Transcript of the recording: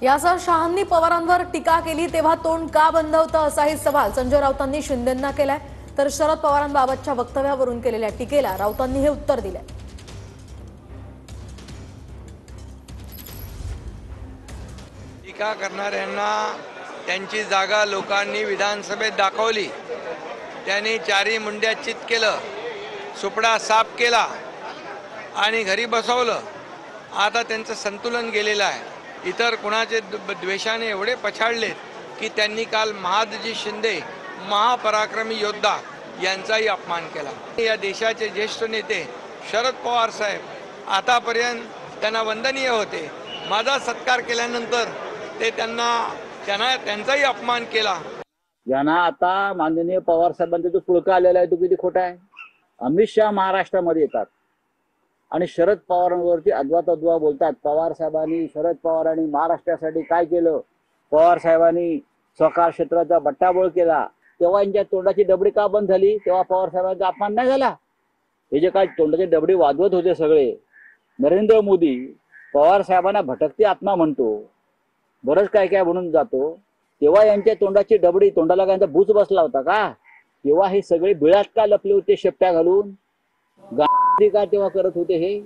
यासह शहांनी पवारांवर टीका केली तेव्हा तोंड का बंद होतं असाही सवाल संजय राऊतांनी शिंदेंना केलाय। तर शरद पवारांबाबतच्या वक्तव्यावरून केलेल्या टीकेला राऊतांनी हे उत्तर दिलंय। टीका करणाऱ्यांना त्यांची जागा लोकांनी विधानसभेत दाखवली। त्यांनी चारी मुंड्या चित केलं, सुपडा साफ केला आणि घरी बसवलं। आता त्यांचं संतुलन गेलेलं आहे। इतर कुणाचे द्वेषाने एवढे पछाडलेत की त्यांनी काल महादजी शिंदे महापराक्रमी योद्धा यांचाही अपमान केला। या देशाचे ज्येष्ठ नेते शरद पवार साहेब आतापर्यंत त्यांना वंदनीय होते। माझा सत्कार केल्यानंतर ते त्यांचाही अपमान केला। ज्यांना आता माननीय पवार साहेबांचा जो पुळका आलेला आहे तो किती खोटा आहे। अमित शहा महाराष्ट्रामध्ये येतात आणि शरद पवारांवरती अद्वा बोलतात। पवार साहेबांनी शरद पवारांनी महाराष्ट्रासाठी काय केलं, पवार साहेबांनी सहकार क्षेत्राचा बट्टाबोळ केला, तेव्हा यांच्या तोंडाची डबडी का बंद झाली? तेव्हा पवार साहेबांचा अपमान नाही झाला? हे जे काय तोंडाची डबडी वाजवत होते सगळे, नरेंद्र मोदी पवार साहेबांना भटकती आत्मा म्हणतो, बरंच काय काय म्हणून जातो, तेव्हा यांच्या तोंडाची डबडी, तोंडाला काय बूच बसला होता का? तेव्हा हे सगळे बिळात का लपले होते शेपट्या घालून? गांधी का तेव्हा करत होते हे?